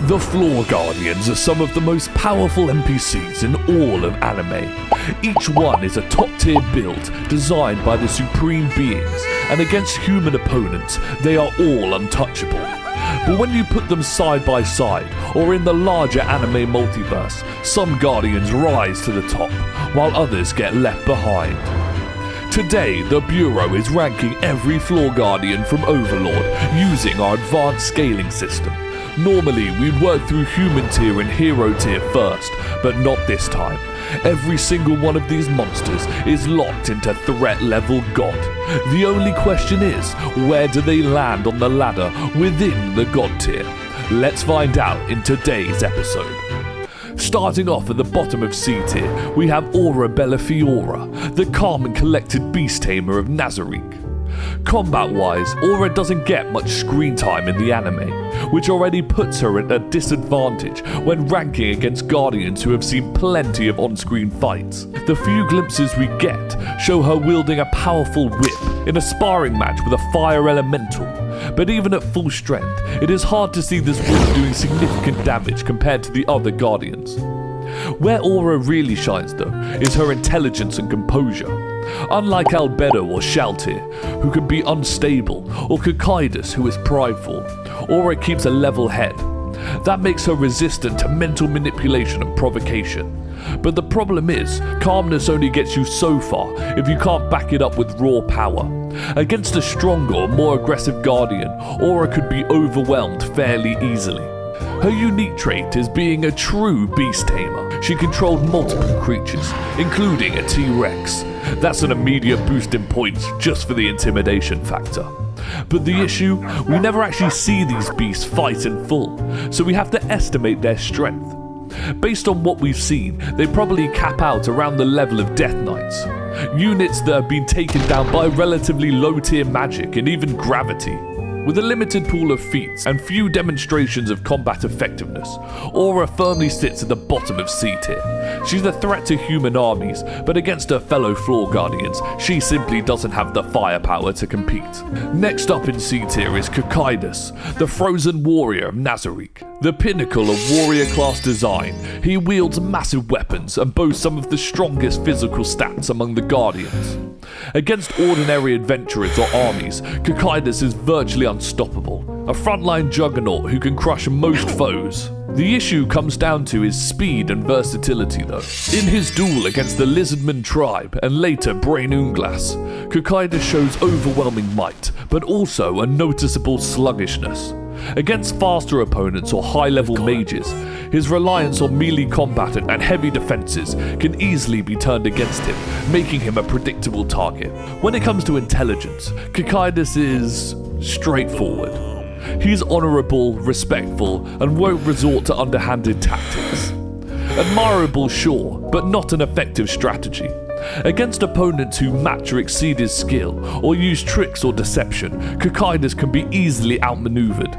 The Floor Guardians are some of the most powerful NPCs in all of anime. Each one is a top-tier build designed by the supreme beings, and against human opponents, they are all untouchable. But when you put them side by side, or in the larger anime multiverse, some Guardians rise to the top, while others get left behind. Today, the Bureau is ranking every Floor Guardian from Overlord using our advanced scaling system. Normally, we'd work through human tier and hero tier first, but not this time. Every single one of these monsters is locked into threat level God. The only question is, where do they land on the ladder within the God tier? Let's find out in today's episode. Starting off at the bottom of C tier, we have Aura Bellafiora, the calm and collected beast tamer of Nazarick. Combat-wise, Aura doesn't get much screen time in the anime, which already puts her at a disadvantage when ranking against Guardians who have seen plenty of on-screen fights. The few glimpses we get show her wielding a powerful whip in a sparring match with a fire elemental, but even at full strength, it is hard to see this whip doing significant damage compared to the other Guardians. Where Aura really shines though, is her intelligence and composure. Unlike Albedo or Shalltear, who can be unstable, or Cocytus, who is prideful, Aura keeps a level head. That makes her resistant to mental manipulation and provocation. But the problem is, calmness only gets you so far if you can't back it up with raw power. Against a stronger, more aggressive Guardian, Aura could be overwhelmed fairly easily. Her unique trait is being a true beast tamer. She controlled multiple creatures, including a T-Rex. That's an immediate boost in points just for the intimidation factor. But the issue, we never actually see these beasts fight in full, so we have to estimate their strength. Based on what we've seen, they probably cap out around the level of Death Knights, units that have been taken down by relatively low-tier magic and even gravity. With a limited pool of feats and few demonstrations of combat effectiveness, Aura firmly sits at the bottom of C tier. She's a threat to human armies, but against her fellow Floor Guardians, she simply doesn't have the firepower to compete. Next up in C tier is Cocytus, the frozen warrior of Nazarick. The pinnacle of warrior class design, he wields massive weapons and boasts some of the strongest physical stats among the Guardians. Against ordinary adventurers or armies, Cocytus is virtually unstoppable, a frontline juggernaut who can crush most foes. The issue comes down to his speed and versatility though. In his duel against the Lizardman tribe and later Brain Unglas, Cocytus shows overwhelming might, but also a noticeable sluggishness. Against faster opponents or high-level mages, his reliance on melee combat and heavy defenses can easily be turned against him, making him a predictable target. When it comes to intelligence, Cocytus is straightforward. He's honourable, respectful, and won't resort to underhanded tactics. Admirable, sure, but not an effective strategy. Against opponents who match or exceed his skill, or use tricks or deception, Cocytus can be easily outmaneuvered.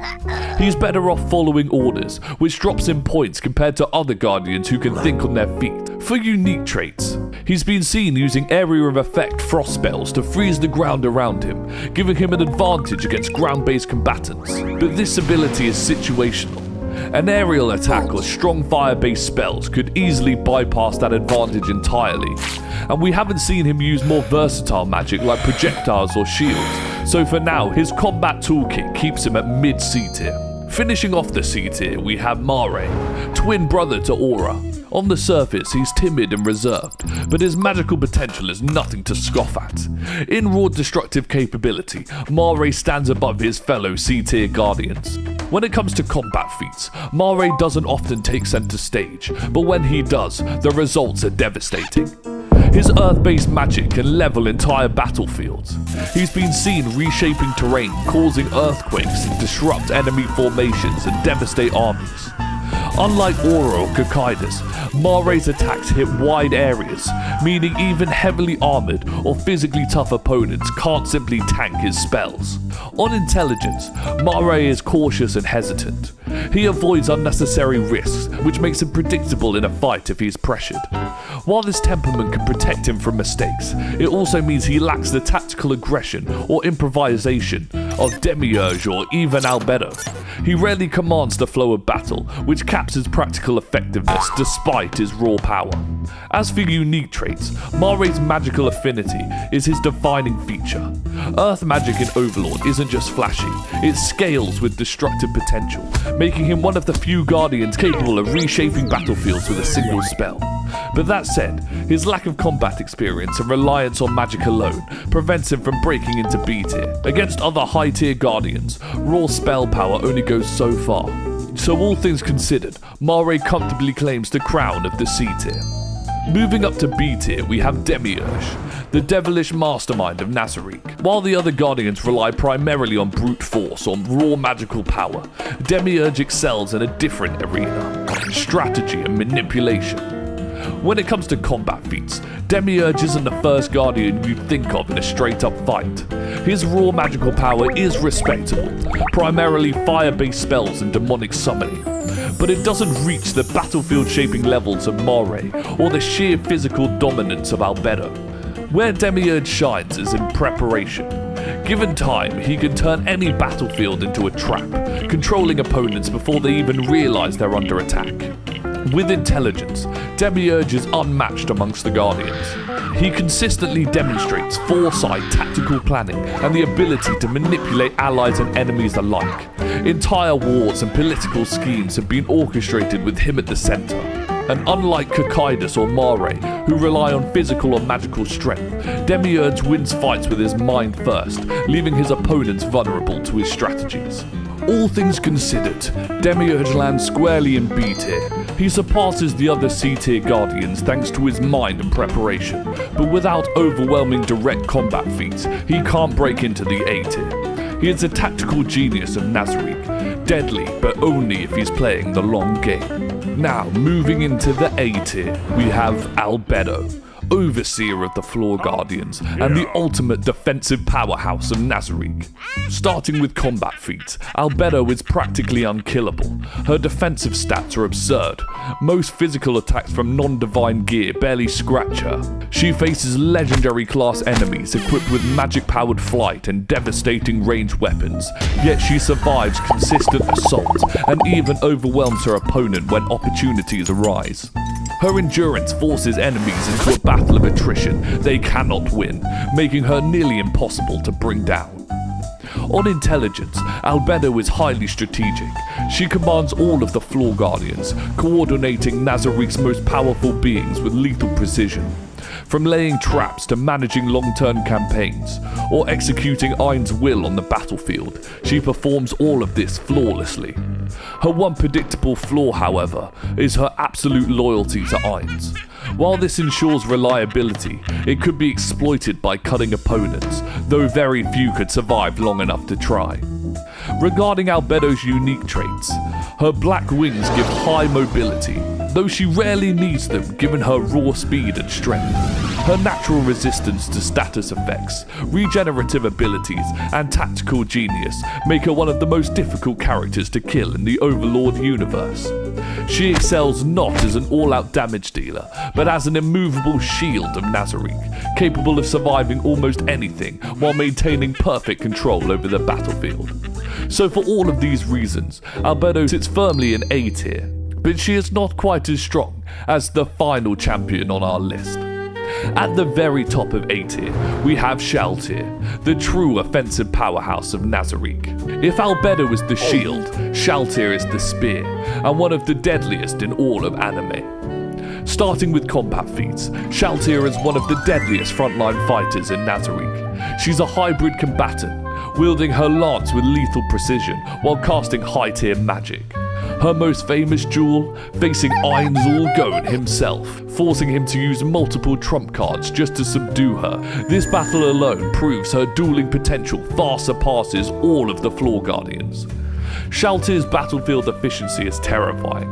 He's better off following orders, which drops in points compared to other Guardians who can think on their feet. For unique traits, he's been seen using area of effect frost spells to freeze the ground around him, giving him an advantage against ground-based combatants. But this ability is situational. An aerial attack or strong fire-based spells could easily bypass that advantage entirely, and we haven't seen him use more versatile magic like projectiles or shields, so for now his combat toolkit keeps him at mid-C tier. Finishing off the C tier, we have Mare, twin brother to Aura. On the surface, he's timid and reserved, but his magical potential is nothing to scoff at. In raw destructive capability, Mare stands above his fellow C-tier Guardians. When it comes to combat feats, Mare doesn't often take center stage, but when he does, the results are devastating. His earth-based magic can level entire battlefields. He's been seen reshaping terrain, causing earthquakes that disrupt enemy formations and devastate armies. Unlike Aura or Cocytus, Mare's attacks hit wide areas, meaning even heavily armored or physically tough opponents can't simply tank his spells. On intelligence, Mare is cautious and hesitant. He avoids unnecessary risks, which makes him predictable in a fight if he's pressured. While this temperament can protect him from mistakes, it also means he lacks the tactical aggression or improvisation of Demiurge or even Albedo. He rarely commands the flow of battle, which caps his practical effectiveness despite his raw power. As for unique traits, Mare's magical affinity is his defining feature. Earth magic in Overlord isn't just flashy, it scales with destructive potential, making him one of the few guardians capable of reshaping battlefields with a single spell. But that said, his lack of combat experience and reliance on magic alone prevents him from breaking into B tier. Against other high tier guardians, raw spell power only goes so far. So all things considered, Mare comfortably claims the crown of the C tier. Moving up to B tier, we have Demiurge, the devilish mastermind of Nazarick. While the other guardians rely primarily on brute force or raw magical power, Demiurge excels in a different arena: strategy and manipulation. When it comes to combat feats, Demiurge isn't the first guardian you'd think of in a straight-up fight. His raw magical power is respectable, primarily fire-based spells and demonic summoning, but it doesn't reach the battlefield-shaping levels of Mare or the sheer physical dominance of Albedo. Where Demiurge shines is in preparation. Given time, he can turn any battlefield into a trap, controlling opponents before they even realize they're under attack. With intelligence, Demiurge is unmatched amongst the Guardians. He consistently demonstrates foresight, tactical planning, and the ability to manipulate allies and enemies alike. Entire wars and political schemes have been orchestrated with him at the center. And unlike Cocytus or Mare, who rely on physical or magical strength, Demiurge wins fights with his mind first, leaving his opponents vulnerable to his strategies. All things considered, Demiurge lands squarely in B tier. He surpasses the other C tier guardians thanks to his mind and preparation, but without overwhelming direct combat feats, he can't break into the A tier. He is a tactical genius of Nazarick, deadly but only if he's playing the long game. Now, moving into the A tier, we have Albedo, overseer of the Floor Guardians, and the ultimate defensive powerhouse of Nazarick. Starting with combat feats, Albedo is practically unkillable. Her defensive stats are absurd. Most physical attacks from non-divine gear barely scratch her. She faces legendary class enemies equipped with magic-powered flight and devastating ranged weapons, yet she survives consistent assault and even overwhelms her opponent when opportunities arise. Her endurance forces enemies into a battle of attrition they cannot win, making her nearly impossible to bring down. On intelligence, Albedo is highly strategic. She commands all of the Floor Guardians, coordinating Nazarick's most powerful beings with lethal precision. From laying traps to managing long-term campaigns, or executing Ain's will on the battlefield, she performs all of this flawlessly. Her one predictable flaw, however, is her absolute loyalty to Ain's. While this ensures reliability, it could be exploited by cunning opponents, though very few could survive long enough to try. Regarding Albedo's unique traits, her black wings give high mobility, though she rarely needs them given her raw speed and strength. Her natural resistance to status effects, regenerative abilities, and tactical genius make her one of the most difficult characters to kill in the Overlord universe. She excels not as an all-out damage dealer, but as an immovable shield of Nazarick, capable of surviving almost anything while maintaining perfect control over the battlefield. So for all of these reasons, Albedo sits firmly in A tier, but she is not quite as strong as the final champion on our list. At the very top of A tier, we have Shalltear, the true offensive powerhouse of Nazarick. If Albedo is the shield, Shalltear is the spear, and one of the deadliest in all of anime. Starting with combat feats, Shalltear is one of the deadliest frontline fighters in Nazarick. She's a hybrid combatant, wielding her lance with lethal precision while casting high-tier magic. Her most famous duel, facing Ain's All-Gone himself, forcing him to use multiple trump cards just to subdue her. This battle alone proves her dueling potential far surpasses all of the Floor Guardians. Shalltear's battlefield efficiency is terrifying.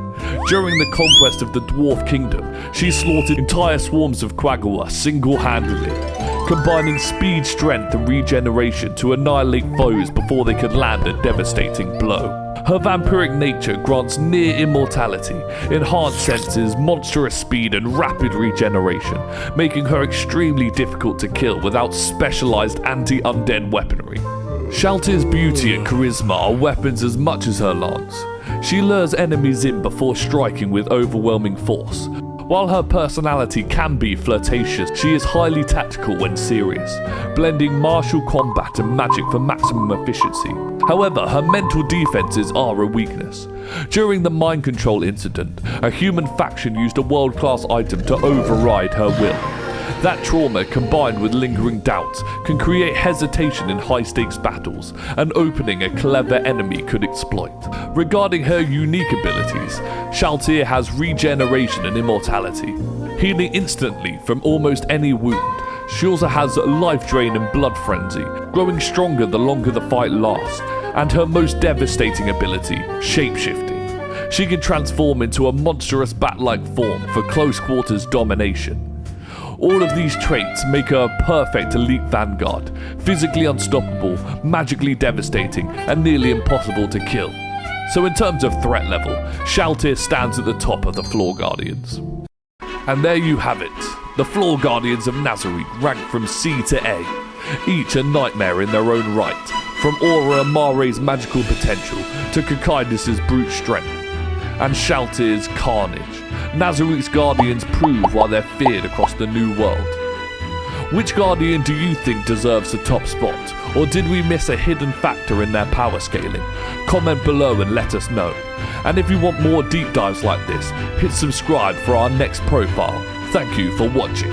During the conquest of the Dwarf Kingdom, she slaughtered entire swarms of Quagua single-handedly, combining speed, strength, and regeneration to annihilate foes before they could land a devastating blow. Her vampiric nature grants near immortality, enhanced senses, monstrous speed, and rapid regeneration, making her extremely difficult to kill without specialized anti-undead weaponry. Shalltear's beauty and charisma are weapons as much as her lance. She lures enemies in before striking with overwhelming force. While her personality can be flirtatious, she is highly tactical when serious, blending martial combat and magic for maximum efficiency. However, her mental defenses are a weakness. During the mind control incident, a human faction used a world-class item to override her will. That trauma, combined with lingering doubts, can create hesitation in high-stakes battles, an opening a clever enemy could exploit. Regarding her unique abilities, Shalltear has regeneration and immortality, healing instantly from almost any wound. She also has life drain and blood frenzy, growing stronger the longer the fight lasts, and her most devastating ability, shapeshifting. She can transform into a monstrous bat-like form for close quarters domination. All of these traits make her a perfect elite vanguard, physically unstoppable, magically devastating, and nearly impossible to kill. So in terms of threat level, Shalltear stands at the top of the Floor Guardians. And there you have it, the Floor Guardians of Nazarick ranked from C to A, each a nightmare in their own right, from Aura and Mare's magical potential to Cocytus' brute strength, and Shalltear's carnage. Nazarick's Guardians prove why they're feared across the new world. Which Guardian do you think deserves the top spot, or did we miss a hidden factor in their power scaling? Comment below and let us know. And if you want more deep dives like this, hit subscribe for our next profile. Thank you for watching.